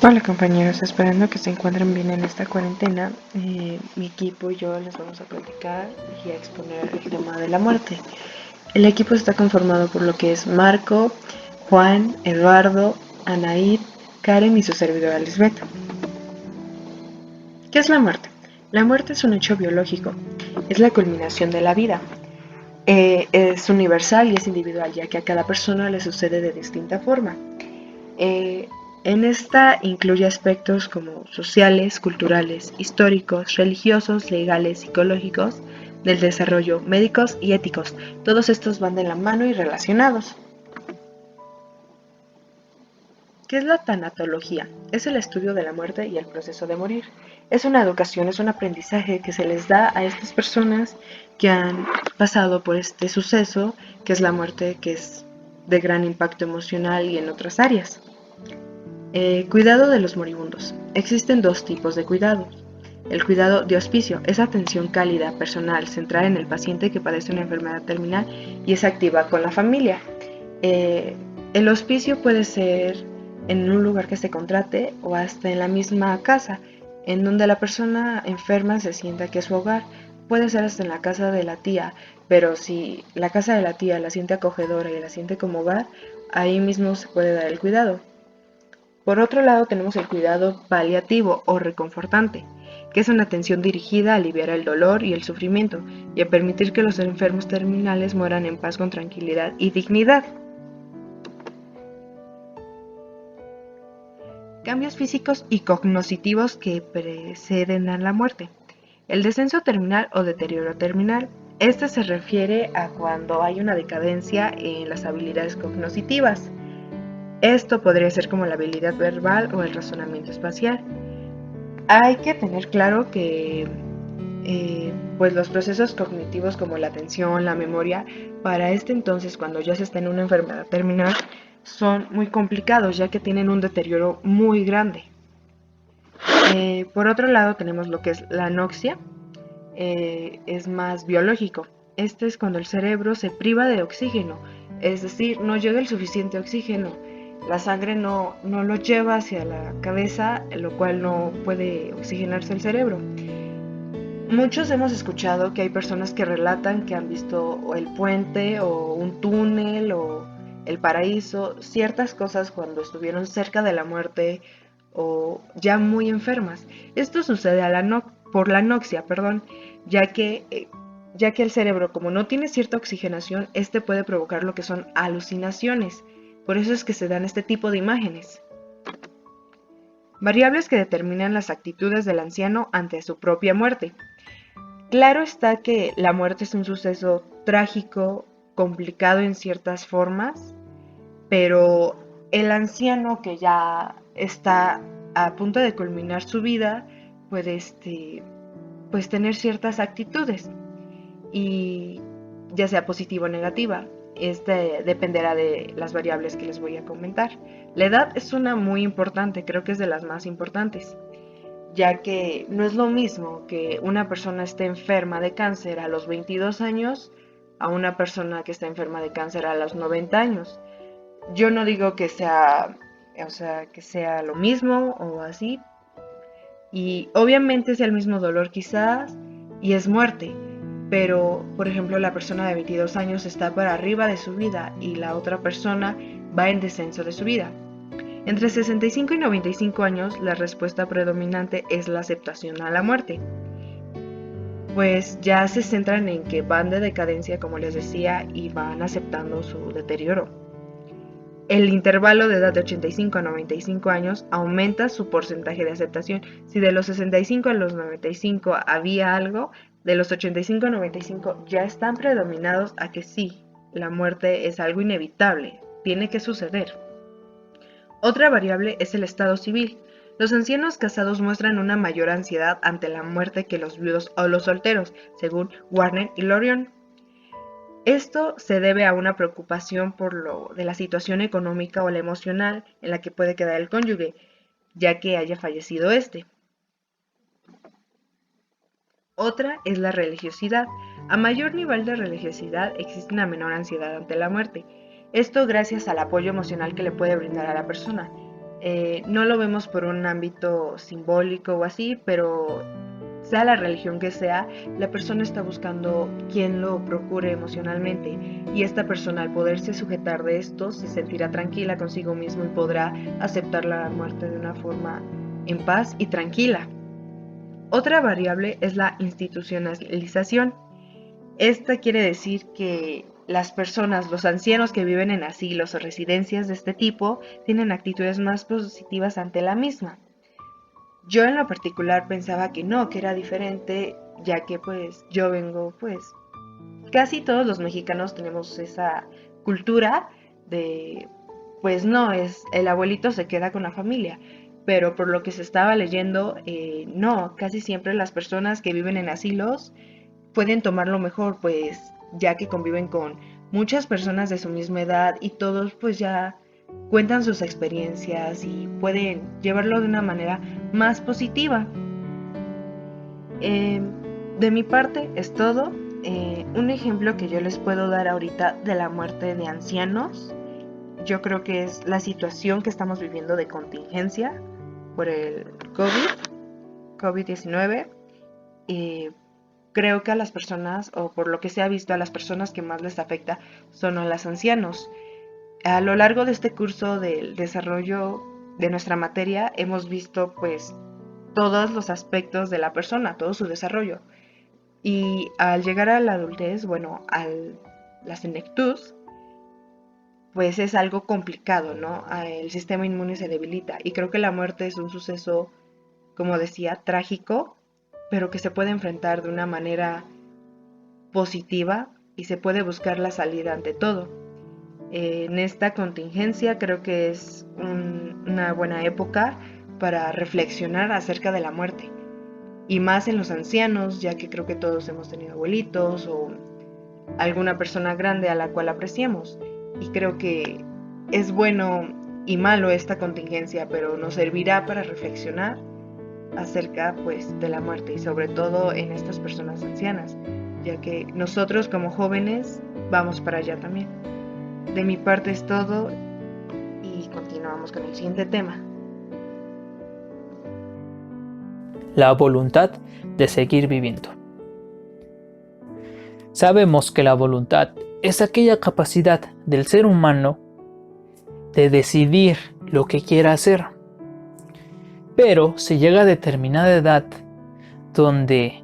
Hola compañeros, esperando que se encuentren bien en esta cuarentena. Mi equipo y yo les vamos a platicar y a exponer el tema de la muerte. El equipo está conformado por lo que es Marco, Juan, Eduardo, Anaid, Karen y su servidora Lisbeth. ¿Qué es la muerte? La muerte es un hecho biológico, es la culminación de la vida. Es universal y es individual, ya que a cada persona le sucede de distinta forma. Eh, en esta incluye aspectos como sociales, culturales, históricos, religiosos, legales, psicológicos, del desarrollo, médicos y éticos. Todos estos van de la mano y relacionados. ¿Qué es la tanatología? Es el estudio de la muerte y el proceso de morir. Es una educación, es un aprendizaje que se les da a estas personas que han pasado por este suceso, que es la muerte, que es de gran impacto emocional y en otras áreas. Cuidado de los moribundos. Existen dos tipos de cuidado. El cuidado de hospicio es atención cálida, personal, centrada en el paciente que padece una enfermedad terminal y es activa con la familia. Eh, el hospicio puede ser en un lugar que se contrate o hasta en la misma casa, en donde la persona enferma se sienta que es su hogar. Puede ser hasta en la casa de la tía, pero si la casa de la tía la siente acogedora y la siente como hogar, ahí mismo se puede dar el cuidado. Por otro lado, tenemos el cuidado paliativo o reconfortante, que es una atención dirigida a aliviar el dolor y el sufrimiento y a permitir que los enfermos terminales mueran en paz con tranquilidad y dignidad. Cambios físicos y cognitivos que preceden a la muerte. El descenso terminal o deterioro terminal. Este se refiere a cuando hay una decadencia en las habilidades cognitivas. Esto podría ser como la habilidad verbal o el razonamiento espacial. Hay que tener claro que pues los procesos cognitivos como la atención, la memoria, para este entonces cuando ya se está en una enfermedad terminal, son muy complicados ya que tienen un deterioro muy grande. Por otro lado tenemos lo que es la anoxia, es más biológico. Este es cuando el cerebro se priva de oxígeno, es decir, no llega el suficiente oxígeno. La sangre no lo lleva hacia la cabeza, lo cual no puede oxigenarse el cerebro. Muchos hemos escuchado que hay personas que relatan que han visto o el puente o un túnel o el paraíso, ciertas cosas cuando estuvieron cerca de la muerte o ya muy enfermas. Esto sucede por la anoxia, perdón, ya que, eh, ya que el cerebro, como no tiene cierta oxigenación, este puede provocar lo que son alucinaciones. Por eso es que se dan este tipo de imágenes. Variables que determinan las actitudes del anciano ante su propia muerte. Claro está que la muerte es un suceso trágico, complicado en ciertas formas, pero el anciano que ya está a punto de culminar su vida puede pues tener ciertas actitudes y ya sea positiva o negativa. Este dependerá de las variables que les voy a comentar. La edad es una muy importante, creo que es de las más importantes, ya que no es lo mismo que una persona esté enferma de cáncer a los 22 años a una persona que está enferma de cáncer a los 90 años. Yo no digo que sea, o sea, que sea lo mismo o así, y obviamente es el mismo dolor quizás y es muerte, pero por ejemplo la persona de 22 años está para arriba de su vida y la otra persona va en descenso de su vida. Entre 65 y 95 años, la respuesta predominante es la aceptación a la muerte, pues ya se centran en que van de decadencia, como les decía, y van aceptando su deterioro. El intervalo de edad de 85 a 95 años aumenta su porcentaje de aceptación. Si de los 65 a los 95 había algo, de los 85 a 95 ya están predominados a que sí, la muerte es algo inevitable, tiene que suceder. Otra variable es el estado civil. Los ancianos casados muestran una mayor ansiedad ante la muerte que los viudos o los solteros, según Warner y Lorion. Esto se debe a una preocupación por lo de la situación económica o la emocional en la que puede quedar el cónyuge, ya que haya fallecido este. Otra es la religiosidad. A mayor nivel de religiosidad existe una menor ansiedad ante la muerte. Esto gracias al apoyo emocional que le puede brindar a la persona. No lo vemos por un ámbito simbólico o así, pero sea la religión que sea, la persona está buscando quien lo procure emocionalmente, y esta persona, al poderse sujetar de esto, se sentirá tranquila consigo mismo y podrá aceptar la muerte de una forma en paz y tranquila. Otra variable es la institucionalización. Esta quiere decir que las personas, los ancianos que viven en asilos o residencias de este tipo, tienen actitudes más positivas ante la misma. Yo en lo particular pensaba que no, que era diferente, ya que pues yo vengo, pues casi todos los mexicanos tenemos esa cultura de, pues no, es el abuelito se queda con la familia, pero por lo que se estaba leyendo, no, casi siempre las personas que viven en asilos pueden tomarlo mejor, pues ya que conviven con muchas personas de su misma edad y todos pues ya cuentan sus experiencias y pueden llevarlo de una manera más positiva. Eh, de mi parte es todo. Un ejemplo que yo les puedo dar ahorita de la muerte de ancianos, yo creo que es la situación que estamos viviendo de contingencia por el COVID-19. Creo que a las personas, o por lo que se ha visto, a las personas que más les afecta son a los ancianos. A lo largo de este curso del desarrollo de nuestra materia hemos visto pues todos los aspectos de la persona, todo su desarrollo. Y al llegar a la adultez, bueno, a la senectud, pues es algo complicado, ¿no? El sistema inmune se debilita y creo que la muerte es un suceso, como decía, trágico, pero que se puede enfrentar de una manera positiva y se puede buscar la salida ante todo. En esta contingencia creo que es una buena época para reflexionar acerca de la muerte, y más en los ancianos, ya que creo que todos hemos tenido abuelitos o alguna persona grande a la cual apreciamos, y creo que es bueno y malo esta contingencia, pero nos servirá para reflexionar acerca pues de la muerte y sobre todo en estas personas ancianas, ya que nosotros como jóvenes vamos para allá también. De mi parte es todo y continuamos con el siguiente tema. La voluntad de seguir viviendo. Sabemos que la voluntad es aquella capacidad del ser humano de decidir lo que quiera hacer. Pero se llega a determinada edad donde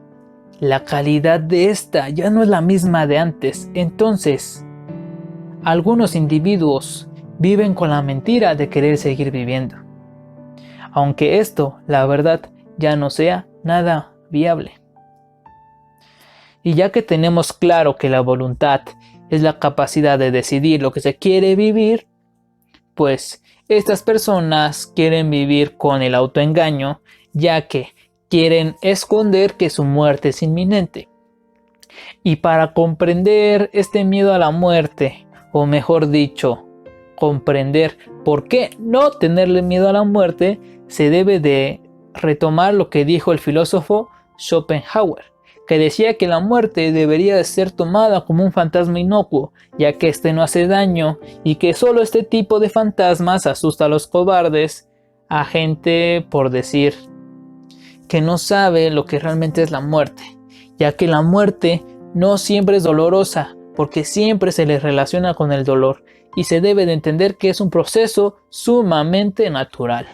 la calidad de esta ya no es la misma de antes. Entonces, algunos individuos viven con la mentira de querer seguir viviendo. Aunque esto, la verdad, ya no sea nada viable. Y ya que tenemos claro que la voluntad es la capacidad de decidir lo que se quiere vivir, pues estas personas quieren vivir con el autoengaño, ya que quieren esconder que su muerte es inminente. Y para comprender este miedo a la muerte, o mejor dicho, comprender por qué no tenerle miedo a la muerte, se debe de retomar lo que dijo el filósofo Schopenhauer, que decía que la muerte debería de ser tomada como un fantasma inocuo, ya que este no hace daño y que solo este tipo de fantasmas asusta a los cobardes, a gente, por decir, que no sabe lo que realmente es la muerte, ya que la muerte no siempre es dolorosa, porque siempre se le relaciona con el dolor y se debe de entender que es un proceso sumamente natural.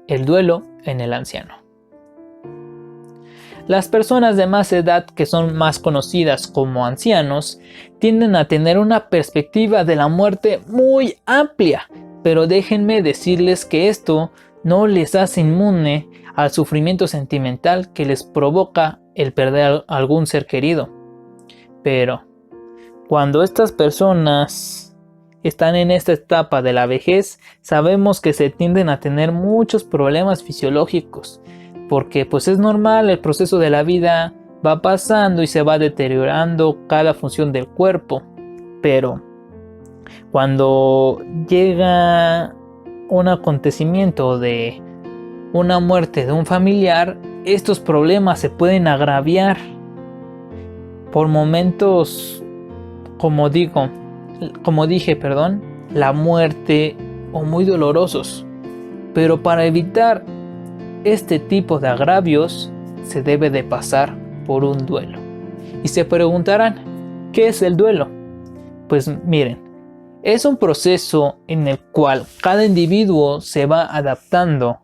El duelo en el anciano. Las personas de más edad, que son más conocidas como ancianos, tienden a tener una perspectiva de la muerte muy amplia, pero déjenme decirles que esto no les hace inmune al sufrimiento sentimental que les provoca el perder a algún ser querido. Pero cuando estas personas están en esta etapa de la vejez, sabemos que se tienden a tener muchos problemas fisiológicos, porque pues es normal, el proceso de la vida va pasando y se va deteriorando cada función del cuerpo, pero cuando llega un acontecimiento de una muerte de un familiar, estos problemas se pueden agraviar. Por momentos, como dije, la muerte o muy dolorosos. Pero para evitar este tipo de agravios se debe de pasar por un duelo. Y se preguntarán, ¿qué es el duelo? Pues miren, es un proceso en el cual cada individuo se va adaptando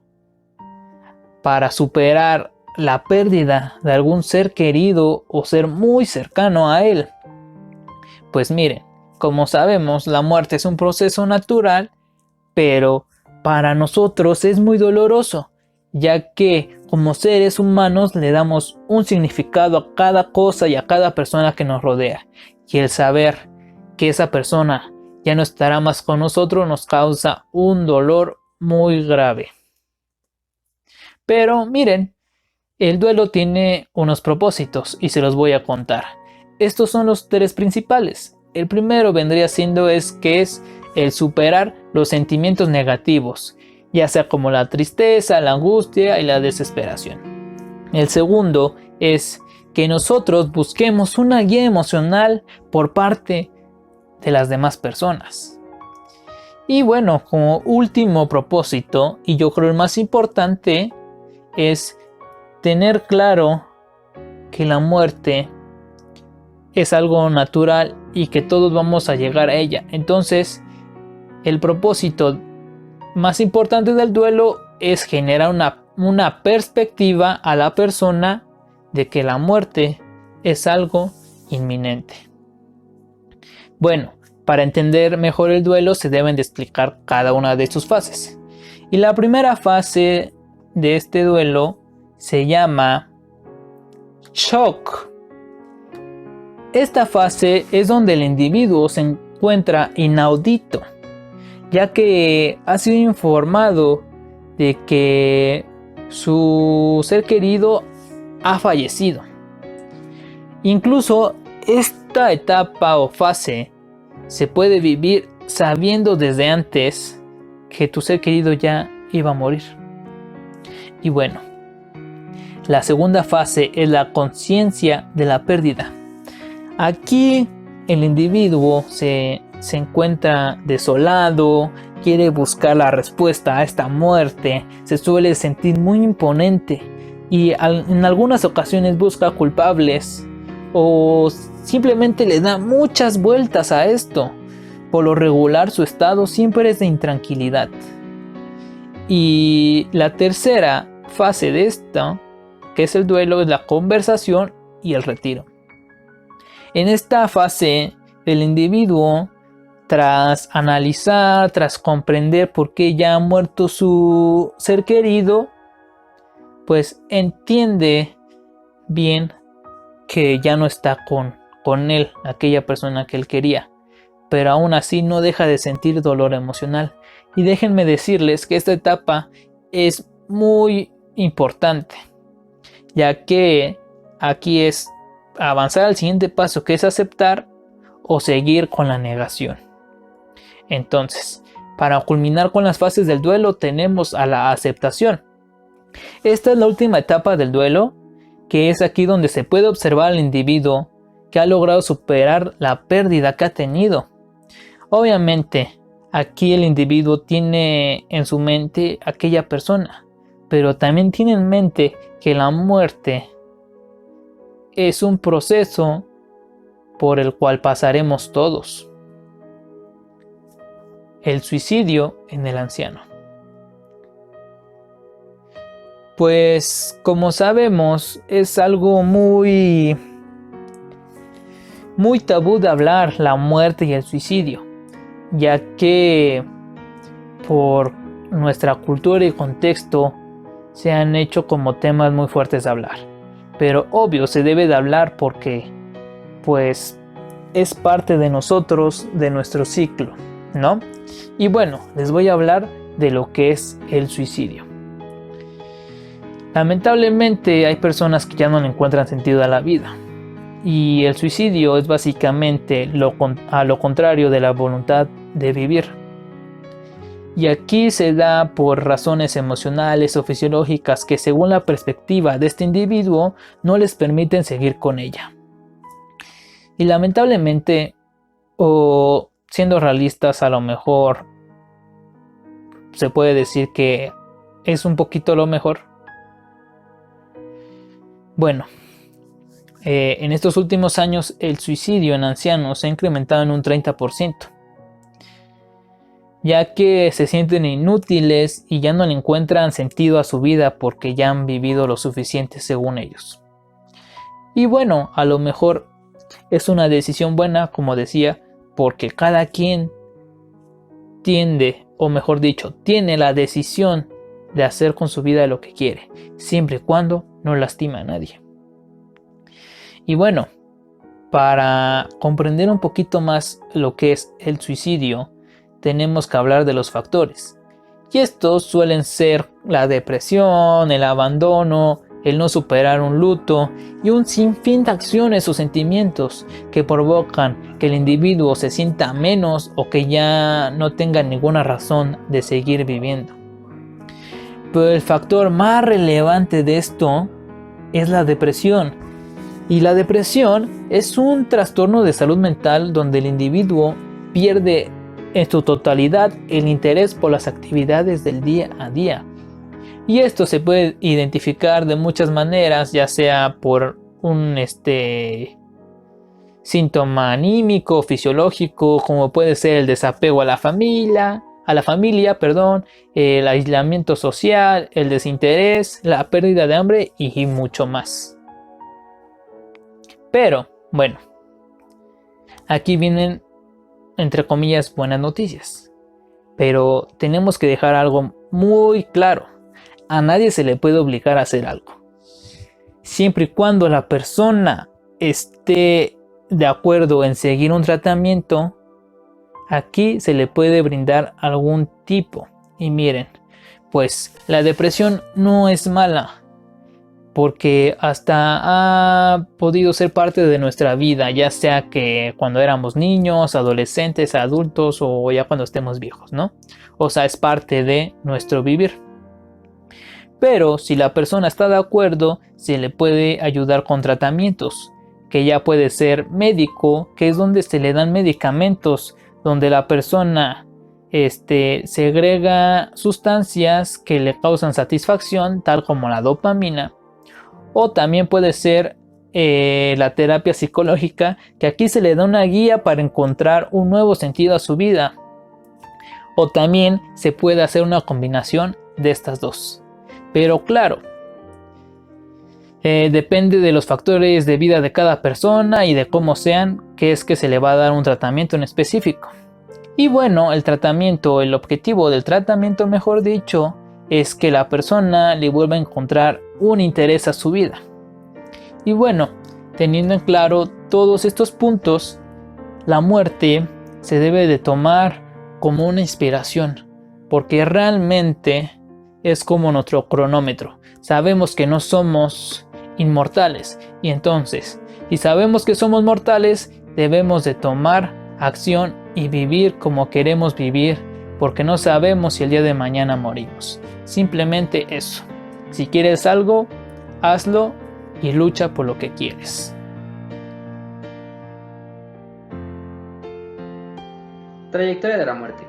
para superar la pérdida de algún ser querido o ser muy cercano a él. Pues miren, como sabemos, la muerte es un proceso natural, pero para nosotros es muy doloroso, ya que como seres humanos le damos un significado a cada cosa y a cada persona que nos rodea. Y el saber que esa persona ya no estará más con nosotros nos causa un dolor muy grave. Pero miren, el duelo tiene unos propósitos y se los voy a contar. Estos son los tres principales. El primero vendría siendo que es el superar los sentimientos negativos, ya sea como la tristeza, la angustia y la desesperación. El segundo es que nosotros busquemos una guía emocional por parte de las demás personas. Y bueno, como último propósito, y yo creo el más importante, es tener claro que la muerte es algo natural y que todos vamos a llegar a ella. Entonces, el propósito más importante del duelo es generar una perspectiva a la persona de que la muerte es algo inminente. Bueno, para entender mejor el duelo se deben de explicar cada una de sus fases. Y la primera fase de este duelo se llama shock. Esta fase es donde el individuo se encuentra inaudito, ya que ha sido informado de que su ser querido ha fallecido. Incluso esta etapa o fase se puede vivir sabiendo desde antes que tu ser querido ya iba a morir. Y bueno, la segunda fase es la conciencia de la pérdida. Aquí el individuo se encuentra desolado, quiere buscar la respuesta a esta muerte, se suele sentir muy imponente y en algunas ocasiones busca culpables o simplemente le da muchas vueltas a esto. Por lo regular su estado siempre es de intranquilidad. Y la tercera fase de esto, que es el duelo, es la conversación y el retiro. En esta fase, el individuo, tras analizar, tras comprender por qué ya ha muerto su ser querido, pues entiende bien que ya no está con él, aquella persona que él quería, pero aún así no deja de sentir dolor emocional. Y déjenme decirles que esta etapa es muy importante, ya que aquí es avanzar al siguiente paso, que es aceptar o seguir con la negación. Entonces, para culminar con las fases del duelo tenemos a la aceptación. Esta es la última etapa del duelo, que es aquí donde se puede observar al individuo que ha logrado superar la pérdida que ha tenido. Obviamente, aquí el individuo tiene en su mente aquella persona, pero también tiene en mente que la muerte es un proceso por el cual pasaremos todos. El suicidio en el anciano. Pues como sabemos es algo muy tabú de hablar, la muerte y el suicidio, ya que por nuestra cultura y contexto se han hecho como temas muy fuertes de hablar. Pero obvio se debe de hablar porque pues es parte de nosotros, de nuestro ciclo, ¿no? Y bueno, les voy a hablar de lo que es el suicidio. Lamentablemente hay personas que ya no le encuentran sentido a la vida. Y el suicidio es básicamente a lo contrario de la voluntad de vivir. Y aquí se da por razones emocionales o fisiológicas que según la perspectiva de este individuo no les permiten seguir con ella. Y lamentablemente, o siendo realistas, a lo mejor se puede decir que es un poquito lo mejor. Bueno, en estos últimos años el suicidio en ancianos se ha incrementado en un 30%, ya que se sienten inútiles y ya no le encuentran sentido a su vida porque ya han vivido lo suficiente según ellos. Y bueno, a lo mejor es una decisión buena, como decía, porque cada quien tiende, o mejor dicho, tiene la decisión de hacer con su vida lo que quiere, siempre y cuando no lastima a nadie. Y bueno, para comprender un poquito más lo que es el suicidio, tenemos que hablar de los factores. Y estos suelen ser la depresión, el abandono, el no superar un luto y un sinfín de acciones o sentimientos que provocan que el individuo se sienta menos o que ya no tenga ninguna razón de seguir viviendo. Pero el factor más relevante de esto es la depresión. Y la depresión es un trastorno de salud mental donde el individuo pierde en su totalidad el interés por las actividades del día a día. Y esto se puede identificar de muchas maneras, ya sea por un síntoma anímico, fisiológico, como puede ser el desapego a la familia, el aislamiento social, el desinterés, la pérdida de hambre y mucho más. Pero, bueno, aquí vienen, entre comillas, buenas noticias. Pero tenemos que dejar algo muy claro. A nadie se le puede obligar a hacer algo. Siempre y cuando la persona esté de acuerdo en seguir un tratamiento, aquí se le puede brindar algún tipo. Y miren, pues la depresión no es mala, porque hasta ha podido ser parte de nuestra vida, ya sea que cuando éramos niños, adolescentes, adultos o ya cuando estemos viejos, ¿no? O sea, es parte de nuestro vivir. Pero si la persona está de acuerdo, se le puede ayudar con tratamientos, que ya puede ser médico, que es donde se le dan medicamentos, donde la persona segrega sustancias que le causan satisfacción, tal como la dopamina. O también puede ser la terapia psicológica, que aquí se le da una guía para encontrar un nuevo sentido a su vida. O también se puede hacer una combinación de estas dos. Pero claro, depende de los factores de vida de cada persona y de cómo sean, que es que se le va a dar un tratamiento en específico. Y bueno, el objetivo del tratamiento, mejor dicho, es que la persona le vuelva a encontrar un interés a su vida. Y bueno, teniendo en claro todos estos puntos, la muerte se debe de tomar como una inspiración, porque realmente es como nuestro cronómetro. Sabemos que no somos inmortales, y entonces, si sabemos que somos mortales, debemos de tomar acción y vivir como queremos vivir, porque no sabemos si el día de mañana morimos. Simplemente eso. Si quieres algo, hazlo y lucha por lo que quieres. Trayectoria de la muerte.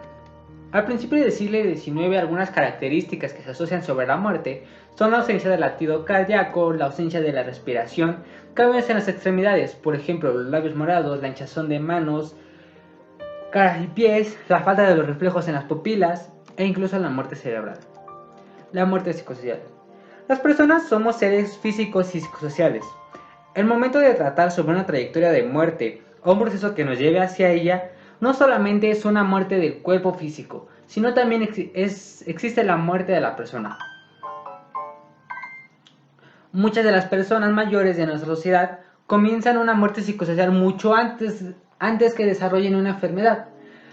Al principio del siglo XIX, algunas características que se asocian sobre la muerte son la ausencia del latido cardíaco, la ausencia de la respiración, cambios en las extremidades, por ejemplo, los labios morados, la hinchazón de manos, caras y pies, la falta de los reflejos en las pupilas e incluso la muerte cerebral. La muerte psicosocial. Las personas somos seres físicos y psicosociales. El momento de tratar sobre una trayectoria de muerte o un proceso que nos lleve hacia ella, no solamente es una muerte del cuerpo físico, sino también existe la muerte de la persona. Muchas de las personas mayores de nuestra sociedad comienzan una muerte psicosocial mucho antes que desarrollen una enfermedad.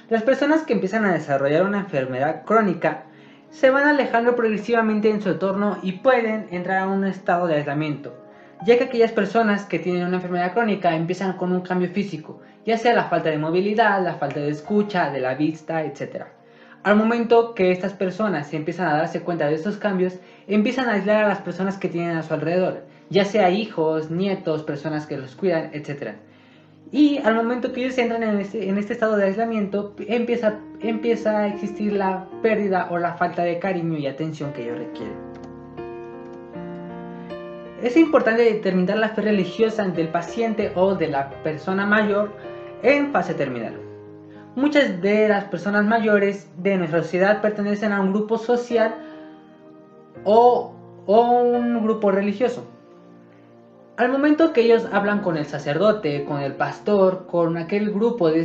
Las personas que empiezan a desarrollar una enfermedad crónica se van alejando progresivamente en su entorno y pueden entrar a un estado de aislamiento, ya que aquellas personas que tienen una enfermedad crónica empiezan con un cambio físico, ya sea la falta de movilidad, la falta de escucha, de la vista, etc. Al momento que estas personas se empiezan a darse cuenta de estos cambios, empiezan a aislar a las personas que tienen a su alrededor, ya sea hijos, nietos, personas que los cuidan, etc. Y al momento que ellos entran en este estado de aislamiento, empieza a existir la pérdida o la falta de cariño y atención que ellos requieren. Es importante determinar la fe religiosa del paciente o de la persona mayor en fase terminal. Muchas de las personas mayores de nuestra sociedad pertenecen a un grupo social o un grupo religioso. Al momento que ellos hablan con el sacerdote, con el pastor, con aquel grupo de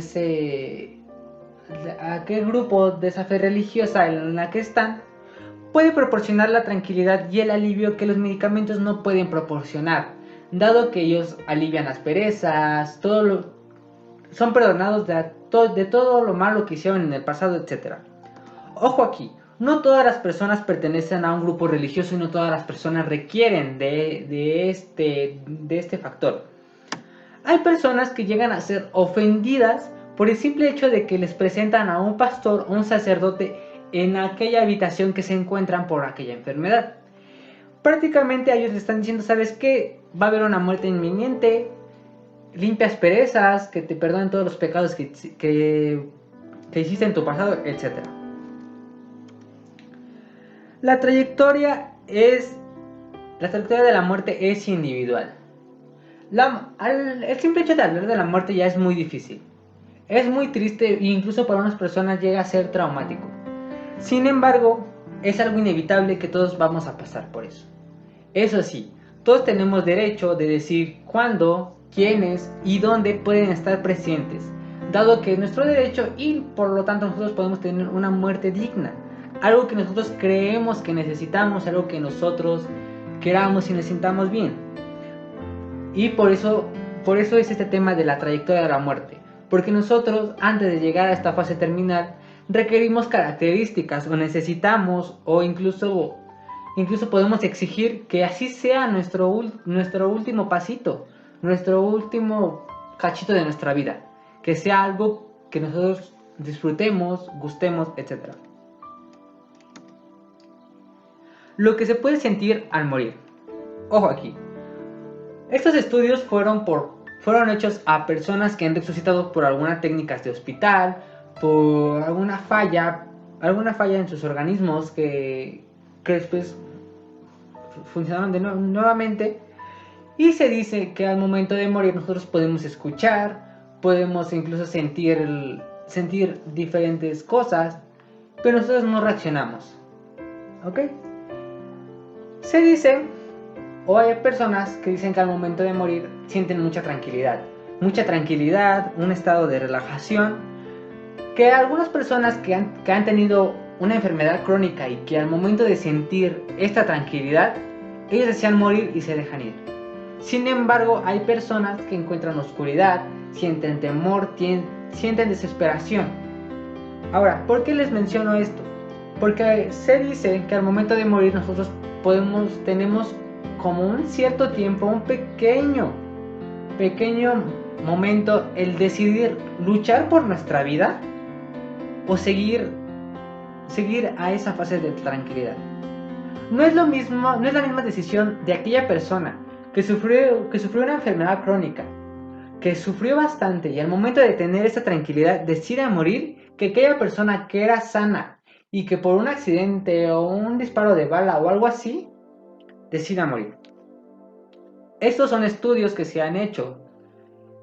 esa fe religiosa en la que están, puede proporcionar la tranquilidad y el alivio que los medicamentos no pueden proporcionar, dado que ellos alivian las perezas, son perdonados de todo lo malo que hicieron en el pasado, etc. Ojo aquí, no todas las personas pertenecen a un grupo religioso y no todas las personas requieren de este factor. Hay personas que llegan a ser ofendidas por el simple hecho de que les presentan a un pastor o un sacerdote en aquella habitación que se encuentran por aquella enfermedad. Prácticamente a ellos les están diciendo, ¿sabes qué? Va a haber una muerte inminente, limpia asperezas, que te perdonen todos los pecados que hiciste en tu pasado, etc. La trayectoria de la muerte es individual. El simple hecho de hablar de la muerte ya es muy difícil. Es muy triste e incluso para unas personas llega a ser traumático. Sin embargo, es algo inevitable que todos vamos a pasar por eso. Eso sí, todos tenemos derecho de decir cuándo, quiénes y dónde pueden estar presentes, dado que es nuestro derecho y por lo tanto nosotros podemos tener una muerte digna, algo que nosotros creemos que necesitamos, algo que nosotros queramos y nos sintamos bien. Y por eso es este tema de la trayectoria de la muerte, porque nosotros antes de llegar a esta fase terminal requerimos características o necesitamos o incluso podemos exigir que así sea nuestro último pasito, nuestro último cachito de nuestra vida, que sea algo que nosotros disfrutemos, gustemos, etc. Lo que se puede sentir al morir. Ojo aquí. Estos estudios fueron hechos a personas que han resucitado por algunas técnicas de hospital, por alguna falla en sus organismos que después funcionaron nuevamente. Y se dice que al momento de morir nosotros podemos escuchar, podemos incluso sentir diferentes cosas, pero nosotros no reaccionamos. ¿Ok? Se dice, o hay personas que dicen que al momento de morir sienten mucha tranquilidad, un estado de relajación, que algunas personas que han tenido una enfermedad crónica y que al momento de sentir esta tranquilidad, ellos desean morir y se dejan ir. Sin embargo, hay personas que encuentran oscuridad, sienten temor, sienten desesperación. Ahora, ¿por qué les menciono esto? Porque se dice que al momento de morir nosotros tenemos como un cierto tiempo, un pequeño momento, el decidir luchar por nuestra vida o seguir a esa fase de tranquilidad. No es la misma decisión de aquella persona que sufrió una enfermedad crónica, que sufrió bastante y al momento de tener esa tranquilidad decide morir, que aquella persona que era sana y que por un accidente o un disparo de bala o algo así decida morir. Estos son estudios que se han hecho.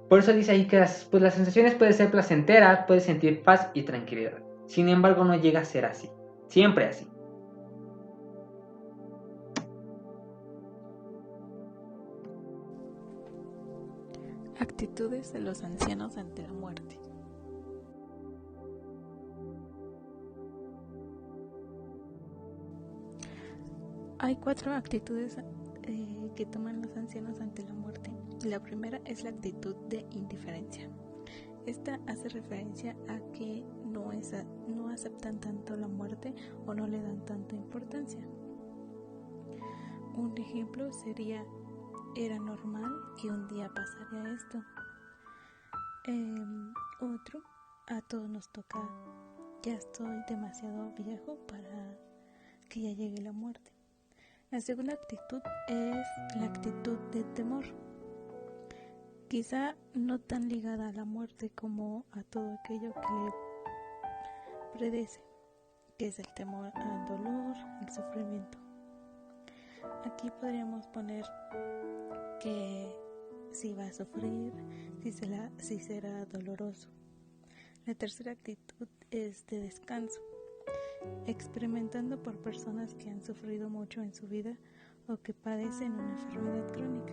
Por eso dice ahí que las sensaciones pueden ser placenteras, puedes sentir paz y tranquilidad. Sin embargo, no llega a ser así. Siempre así. Actitudes de los ancianos ante la muerte. Hay 4 actitudes que toman los ancianos ante la muerte. La primera es la actitud de indiferencia. Esta hace referencia a que no aceptan tanto la muerte o no le dan tanta importancia. Un ejemplo sería: era normal que un día pasaría esto. Otro: a todos nos toca, ya estoy demasiado viejo para que ya llegue la muerte. La segunda actitud es la actitud de temor. quizá no tan ligada a la muerte como a todo aquello que le predece, que es el temor al dolor, el sufrimiento. Aquí podríamos poner que si va a sufrir, si será doloroso. La tercera actitud es de descanso, experimentando por personas que han sufrido mucho en su vida o que padecen una enfermedad crónica.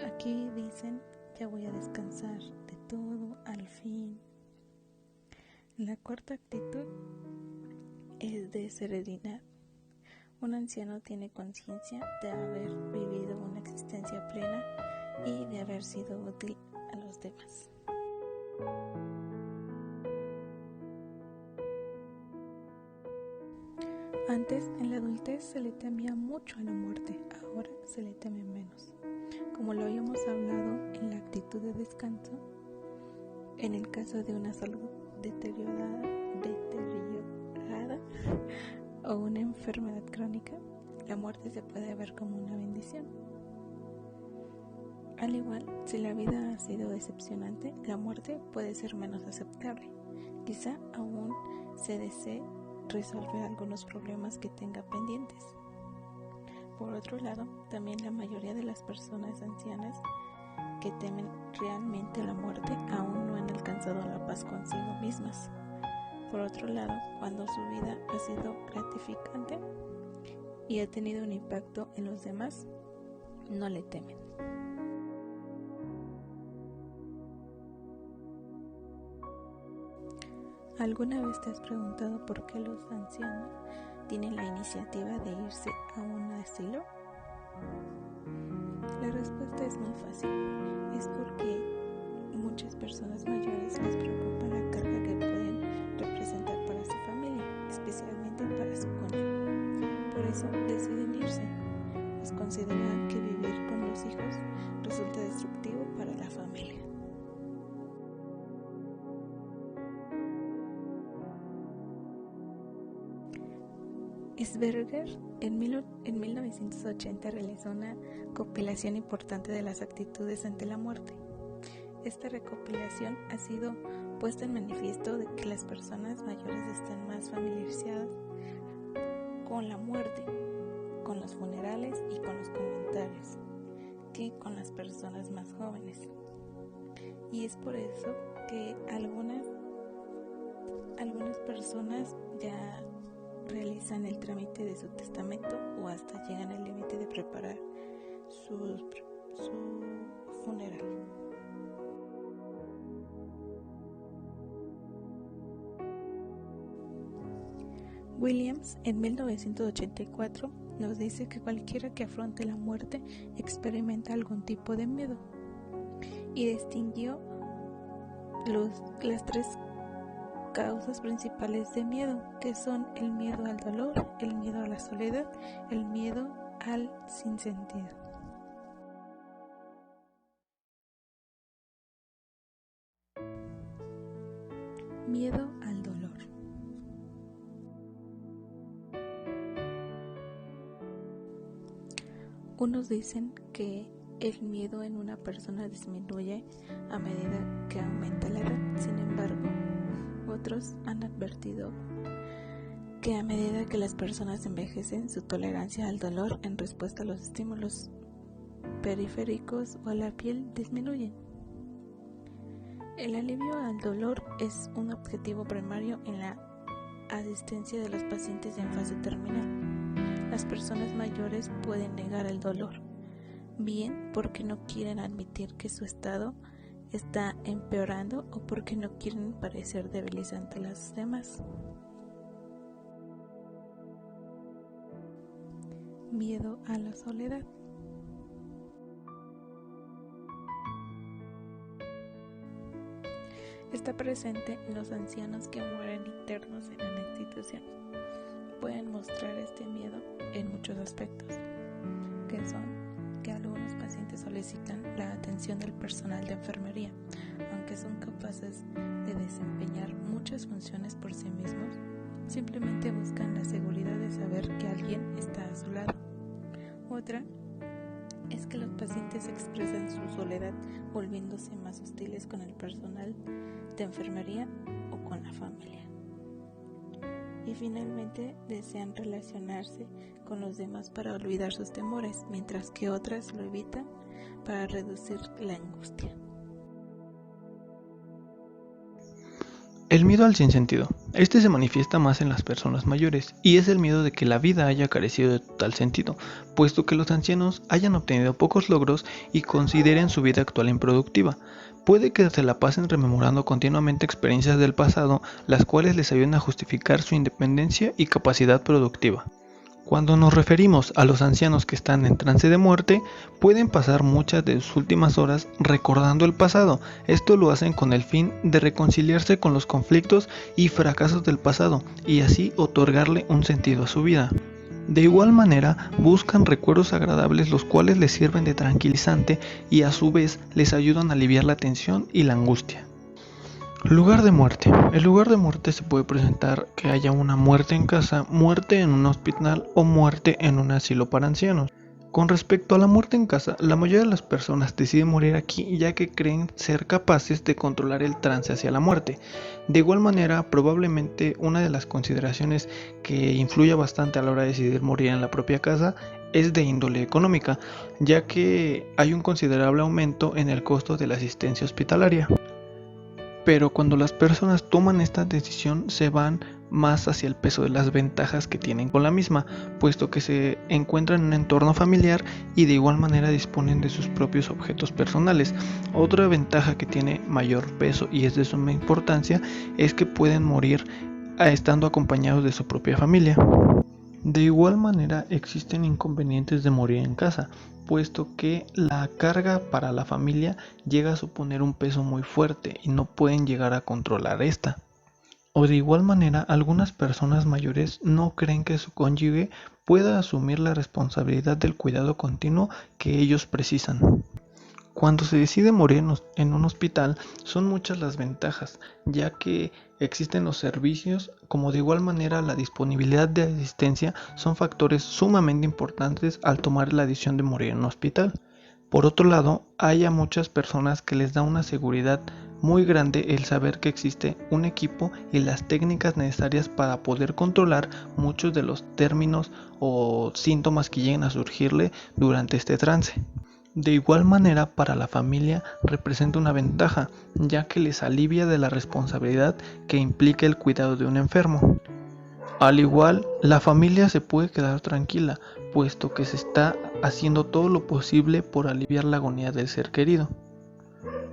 Aquí dicen, ya voy a descansar de todo al fin. La cuarta actitud es de serenidad. Un anciano tiene conciencia de haber vivido una existencia plena y de haber sido útil a los demás. Antes, en la adultez, se le temía mucho a la muerte, ahora se le teme menos. Como lo habíamos hablado en la actitud de descanso, en el caso de una salud deteriorada o una enfermedad crónica, la muerte se puede ver como una bendición. Al igual, si la vida ha sido decepcionante, la muerte puede ser menos aceptable. Quizá aún se desee resolver algunos problemas que tenga pendientes. Por otro lado, también la mayoría de las personas ancianas que temen realmente la muerte aún no han alcanzado la paz consigo mismas. Por otro lado, cuando su vida ha sido gratificante y ha tenido un impacto en los demás, no le temen. ¿Alguna vez te has preguntado por qué los ancianos tienen la iniciativa de irse a un asilo? La respuesta es muy fácil. Es porque muchas personas mayores les preocupa la carga que pueden representar para su familia, especialmente para su cónyuge. Por eso deciden irse, pues consideran que vivir con los hijos resulta destructivo para la familia. Sberger en 1980 realizó una compilación importante de las actitudes ante la muerte. Esta recopilación ha sido puesta en manifiesto de que las personas mayores están más familiarizadas con la muerte, con los funerales y con los comentarios, que con las personas más jóvenes. Y es por eso que algunas personas ya realizan el trámite de su testamento o hasta llegan al límite de preparar su funeral. Williams en 1984 nos dice que cualquiera que afronte la muerte experimenta algún tipo de miedo y distinguió las tres causas principales de miedo, que son el miedo al dolor, el miedo a la soledad, el miedo al sinsentido. Miedo al dolor. Unos dicen que el miedo en una persona disminuye a medida que aumenta la edad. Sin embargo, otros han advertido que a medida que las personas envejecen, su tolerancia al dolor en respuesta a los estímulos periféricos o a la piel disminuyen. El alivio al dolor es un objetivo primario en la asistencia de los pacientes en fase terminal. Las personas mayores pueden negar el dolor, bien porque no quieren admitir que su estado está empeorando o porque no quieren parecer débiles ante las demás. Miedo a la soledad. Está presente en los ancianos que mueren internos en una institución. Pueden mostrar este miedo en muchos aspectos, que son que algunos pacientes solicitan la atención del personal de enfermería, aunque son capaces de desempeñar muchas funciones por sí mismos, simplemente buscan la seguridad de saber que alguien está a su lado. Otra es que que los pacientes expresan su soledad volviéndose más hostiles con el personal de enfermería o con la familia. Y finalmente desean relacionarse con los demás para olvidar sus temores, mientras que otras lo evitan para reducir la angustia. El miedo al sinsentido. Este se manifiesta más en las personas mayores y es el miedo de que la vida haya carecido de total sentido, puesto que los ancianos hayan obtenido pocos logros y consideren su vida actual improductiva. Puede que se la pasen rememorando continuamente experiencias del pasado, las cuales les ayuden a justificar su independencia y capacidad productiva. Cuando nos referimos a los ancianos que están en trance de muerte, pueden pasar muchas de sus últimas horas recordando el pasado. Esto lo hacen con el fin de reconciliarse con los conflictos y fracasos del pasado y así otorgarle un sentido a su vida. De igual manera, buscan recuerdos agradables los cuales les sirven de tranquilizante y a su vez les ayudan a aliviar la tensión y la angustia. Lugar de muerte. El lugar de muerte se puede presentar que haya una muerte en casa, muerte en un hospital o muerte en un asilo para ancianos. Con respecto a la muerte en casa, la mayoría de las personas deciden morir aquí ya que creen ser capaces de controlar el trance hacia la muerte. De igual manera, probablemente una de las consideraciones que influye bastante a la hora de decidir morir en la propia casa es de índole económica, ya que hay un considerable aumento en el costo de la asistencia hospitalaria. Pero cuando las personas toman esta decisión se van más hacia el peso de las ventajas que tienen con la misma, puesto que se encuentran en un entorno familiar y de igual manera disponen de sus propios objetos personales. Otra ventaja que tiene mayor peso y es de suma importancia es que pueden morir estando acompañados de su propia familia. De igual manera existen inconvenientes de morir en casa, puesto que la carga para la familia llega a suponer un peso muy fuerte y no pueden llegar a controlar esta. O de igual manera, algunas personas mayores no creen que su cónyuge pueda asumir la responsabilidad del cuidado continuo que ellos precisan. Cuando se decide morir en un hospital, son muchas las ventajas, ya que existen los servicios, como de igual manera la disponibilidad de asistencia son factores sumamente importantes al tomar la decisión de morir en un hospital. Por otro lado, hay a muchas personas que les da una seguridad muy grande el saber que existe un equipo y las técnicas necesarias para poder controlar muchos de los términos o síntomas que lleguen a surgirle durante este trance. De igual manera, para la familia representa una ventaja, ya que les alivia de la responsabilidad que implica el cuidado de un enfermo. Al igual, la familia se puede quedar tranquila, puesto que se está haciendo todo lo posible por aliviar la agonía del ser querido.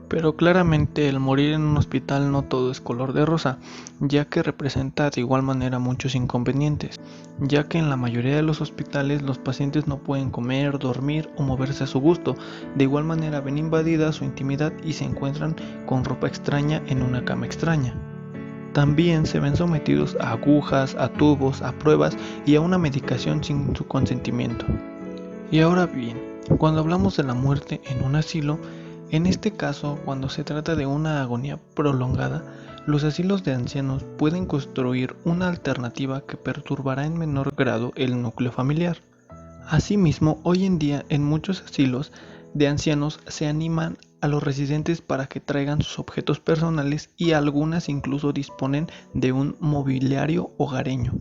Pero claramente el morir en un hospital no todo es color de rosa, ya que representa de igual manera muchos inconvenientes, ya que en la mayoría de los hospitales los pacientes no pueden comer, dormir o moverse a su gusto. De igual manera ven invadida su intimidad y se encuentran con ropa extraña en una cama extraña. También se ven sometidos a agujas, a tubos, a pruebas y a una medicación sin su consentimiento. Y ahora bien, cuando hablamos de la muerte en un asilo, en este caso, cuando se trata de una agonía prolongada, los asilos de ancianos pueden construir una alternativa que perturbará en menor grado el núcleo familiar. Asimismo, hoy en día en muchos asilos de ancianos se animan a los residentes para que traigan sus objetos personales y algunas incluso disponen de un mobiliario hogareño.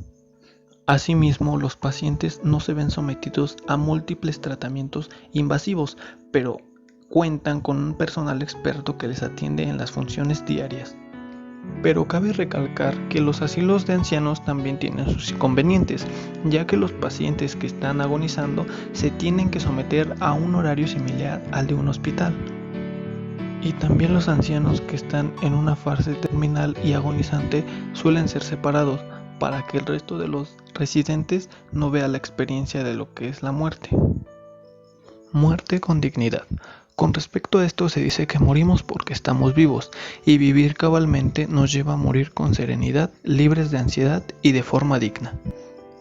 Asimismo, los pacientes no se ven sometidos a múltiples tratamientos invasivos, pero cuentan con un personal experto que les atiende en las funciones diarias. Pero cabe recalcar que los asilos de ancianos también tienen sus inconvenientes, ya que los pacientes que están agonizando se tienen que someter a un horario similar al de un hospital. Y también los ancianos que están en una fase terminal y agonizante suelen ser separados para que el resto de los residentes no vea la experiencia de lo que es la muerte. Muerte con dignidad. Con respecto a esto se dice que morimos porque estamos vivos, y vivir cabalmente nos lleva a morir con serenidad, libres de ansiedad y de forma digna.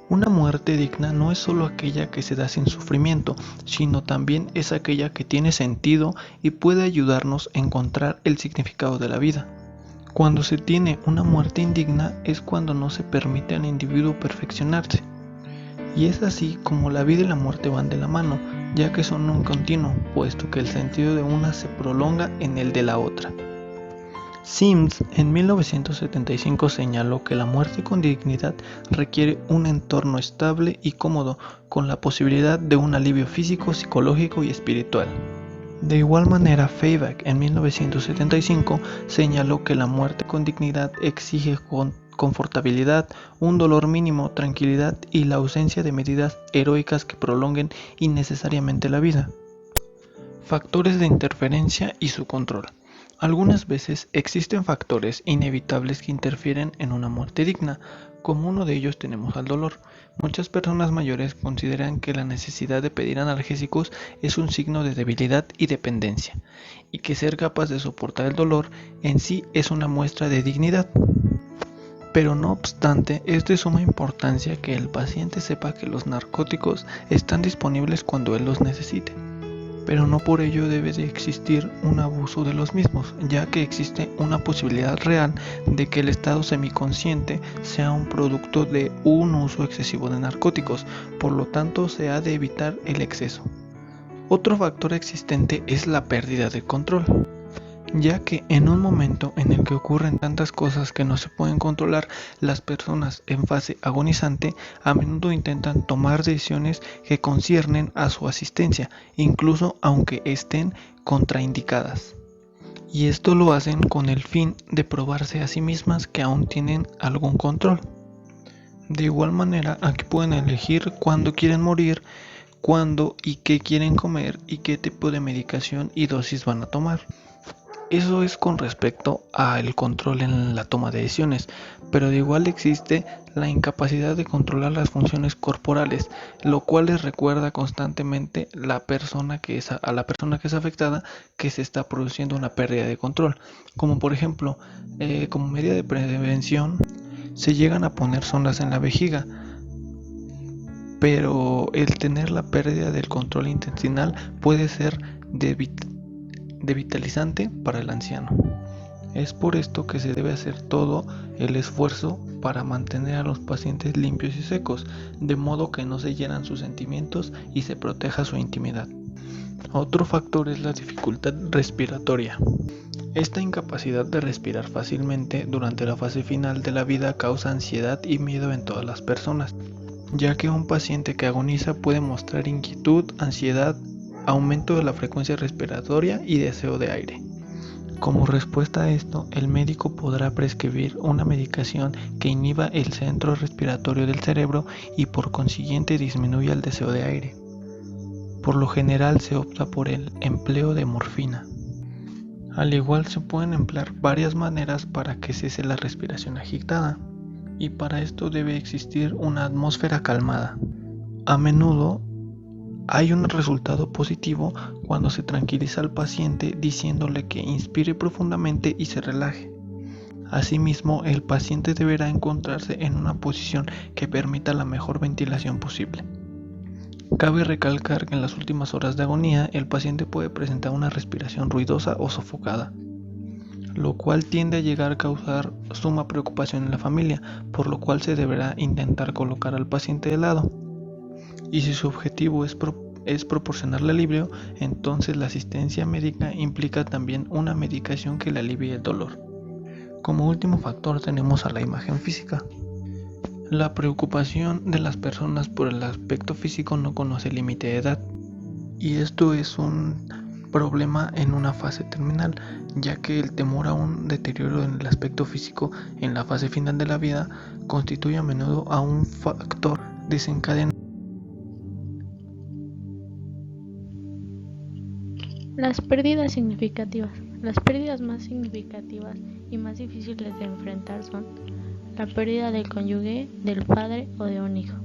Una muerte digna no es solo aquella que se da sin sufrimiento, sino también es aquella que tiene sentido y puede ayudarnos a encontrar el significado de la vida. Cuando se tiene una muerte indigna es cuando no se permite al individuo perfeccionarse. Y es así como la vida y la muerte van de la mano, ya que son un continuo, puesto que el sentido de una se prolonga en el de la otra. Sims en 1975 señaló que la muerte con dignidad requiere un entorno estable y cómodo, con la posibilidad de un alivio físico, psicológico y espiritual. De igual manera, Feyback en 1975 señaló que la muerte con dignidad exige confortabilidad, un dolor mínimo, tranquilidad y la ausencia de medidas heroicas que prolonguen innecesariamente la vida. Factores de interferencia y su control. Algunas veces existen factores inevitables que interfieren en una muerte digna. Como uno de ellos tenemos al dolor. Muchas personas mayores consideran que la necesidad de pedir analgésicos es un signo de debilidad y dependencia, y que ser capaz de soportar el dolor en sí es una muestra de dignidad. Pero no obstante, es de suma importancia que el paciente sepa que los narcóticos están disponibles cuando él los necesite, pero no por ello debe de existir un abuso de los mismos, ya que existe una posibilidad real de que el estado semiconsciente sea un producto de un uso excesivo de narcóticos, por lo tanto se ha de evitar el exceso. Otro factor existente es la pérdida de control, ya que en un momento en el que ocurren tantas cosas que no se pueden controlar, las personas en fase agonizante a menudo intentan tomar decisiones que conciernen a su asistencia, incluso aunque estén contraindicadas. Y esto lo hacen con el fin de probarse a sí mismas que aún tienen algún control. De igual manera, aquí pueden elegir cuándo quieren morir, cuándo y qué quieren comer y qué tipo de medicación y dosis van a tomar. Eso es con respecto al control en la toma de decisiones, pero de igual existe la incapacidad de controlar las funciones corporales, lo cual les recuerda constantemente a la persona que es afectada que se está produciendo una pérdida de control. Como por ejemplo, como medida de prevención, se llegan a poner sondas en la vejiga, pero el tener la pérdida del control intestinal puede ser devitalizante para el anciano. Es por esto que se debe hacer todo el esfuerzo para mantener a los pacientes limpios y secos, de modo que no se hieran sus sentimientos y se proteja su intimidad. Otro factor es la dificultad respiratoria. Esta incapacidad de respirar fácilmente durante la fase final de la vida causa ansiedad y miedo en todas las personas, ya que un paciente que agoniza puede mostrar inquietud, ansiedad, aumento de la frecuencia respiratoria y deseo de aire. Como respuesta a esto, el médico podrá prescribir una medicación que inhiba el centro respiratorio del cerebro y por consiguiente disminuya el deseo de aire. Por lo general se opta por el empleo de morfina. Al igual se pueden emplear varias maneras para que cese la respiración agitada, y para esto debe existir una atmósfera calmada. A menudo hay un resultado positivo cuando se tranquiliza al paciente diciéndole que inspire profundamente y se relaje. Asimismo, el paciente deberá encontrarse en una posición que permita la mejor ventilación posible. Cabe recalcar que en las últimas horas de agonía el paciente puede presentar una respiración ruidosa o sofocada, lo cual tiende a llegar a causar suma preocupación en la familia, por lo cual se deberá intentar colocar al paciente de lado. Y si su objetivo es proporcionarle alivio, entonces la asistencia médica implica también una medicación que le alivie el dolor. Como último factor tenemos a la imagen física. La preocupación de las personas por el aspecto físico no conoce límite de edad, y esto es un problema en una fase terminal, ya que el temor a un deterioro en el aspecto físico en la fase final de la vida constituye a menudo a un factor desencadenante. Las pérdidas significativas. Las pérdidas más significativas y más difíciles de enfrentar son la pérdida del cónyuge, del padre o de un hijo.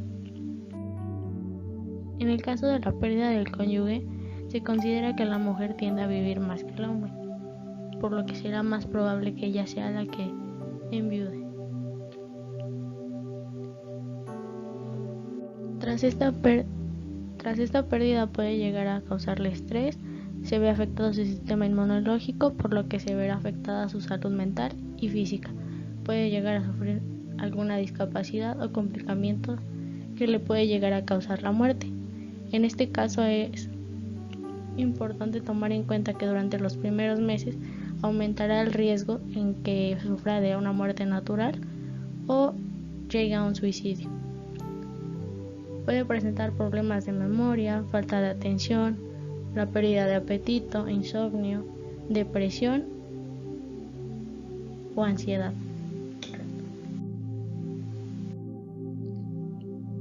En el caso de la pérdida del cónyuge, se considera que la mujer tiende a vivir más que el hombre, por lo que será más probable que ella sea la que enviude. Tras esta pérdida puede llegar a causarle estrés, se ve afectado su sistema inmunológico, por lo que se verá afectada su salud mental y física. Puede llegar a sufrir alguna discapacidad o complicamiento que le puede llegar a causar la muerte. En este caso es importante tomar en cuenta que durante los primeros meses aumentará el riesgo en que sufra de una muerte natural o llegue a un suicidio. Puede presentar problemas de memoria, falta de atención, la pérdida de apetito, insomnio, depresión o ansiedad.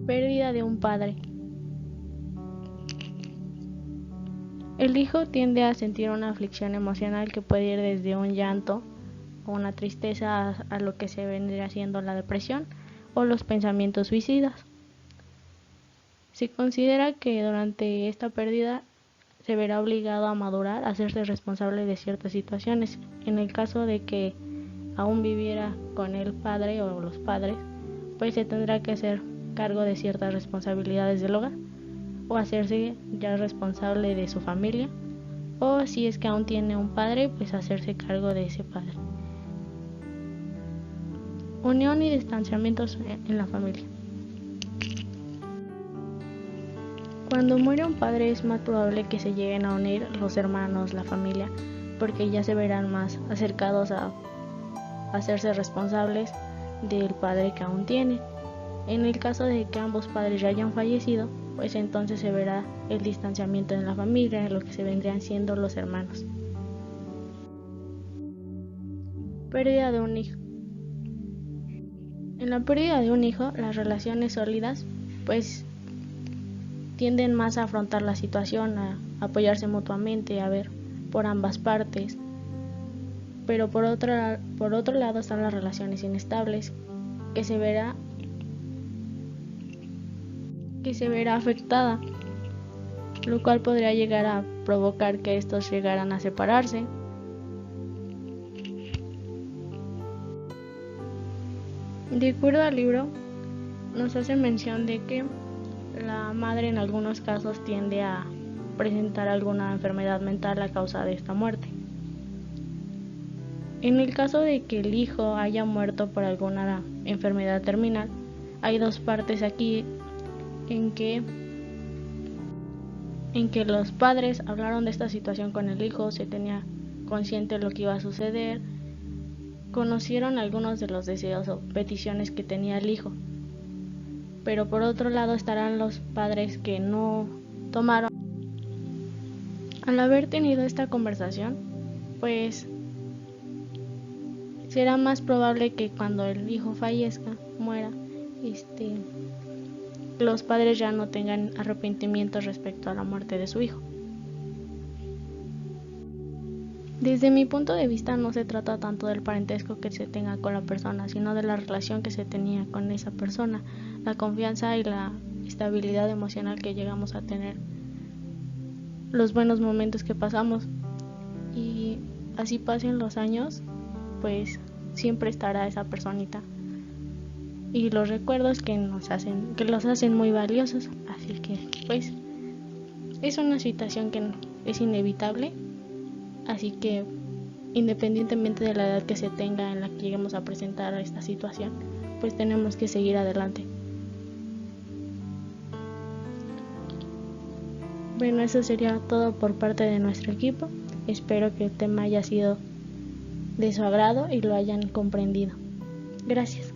Pérdida de un padre. El hijo tiende a sentir una aflicción emocional que puede ir desde un llanto o una tristeza a lo que se vendría siendo la depresión o los pensamientos suicidas. Se considera que durante esta pérdida se verá obligado a madurar, a hacerse responsable de ciertas situaciones. En el caso de que aún viviera con el padre o los padres, pues se tendrá que hacer cargo de ciertas responsabilidades del hogar o hacerse ya responsable de su familia, o si es que aún tiene un padre, pues hacerse cargo de ese padre. Unión y distanciamientos en la familia. Cuando muere un padre es más probable que se lleguen a unir los hermanos, la familia, porque ya se verán más acercados a hacerse responsables del padre que aún tienen. En el caso de que ambos padres ya hayan fallecido, pues entonces se verá el distanciamiento en la familia, en lo que se vendrían siendo los hermanos. Pérdida de un hijo. En la pérdida de un hijo, las relaciones sólidas, pues tienden más a afrontar la situación, a apoyarse mutuamente, a ver por ambas partes. Pero por otro lado están las relaciones inestables, que se verá afectada, lo cual podría llegar a provocar que estos llegaran a separarse. De acuerdo al libro, nos hace mención de que la madre en algunos casos tiende a presentar alguna enfermedad mental a causa de esta muerte. En el caso de que el hijo haya muerto por alguna enfermedad terminal, hay dos partes aquí en que los padres hablaron de esta situación con el hijo, se tenía consciente de lo que iba a suceder, conocieron algunos de los deseos o peticiones que tenía el hijo. Pero por otro lado estarán los padres que no tomaron. Al haber tenido esta conversación, pues será más probable que cuando el hijo fallezca, muera, los padres ya no tengan arrepentimientos respecto a la muerte de su hijo. Desde mi punto de vista no se trata tanto del parentesco que se tenga con la persona, sino de la relación que se tenía con esa persona, la confianza y la estabilidad emocional que llegamos a tener, los buenos momentos que pasamos. Y así pasen los años, pues siempre estará esa personita y los recuerdos que los hacen muy valiosos. Así que pues es una situación que es inevitable, así que independientemente de la edad que se tenga en la que lleguemos a presentar esta situación, pues tenemos que seguir adelante. Bueno, eso sería todo por parte de nuestro equipo. Espero que el tema haya sido de su agrado y lo hayan comprendido. Gracias.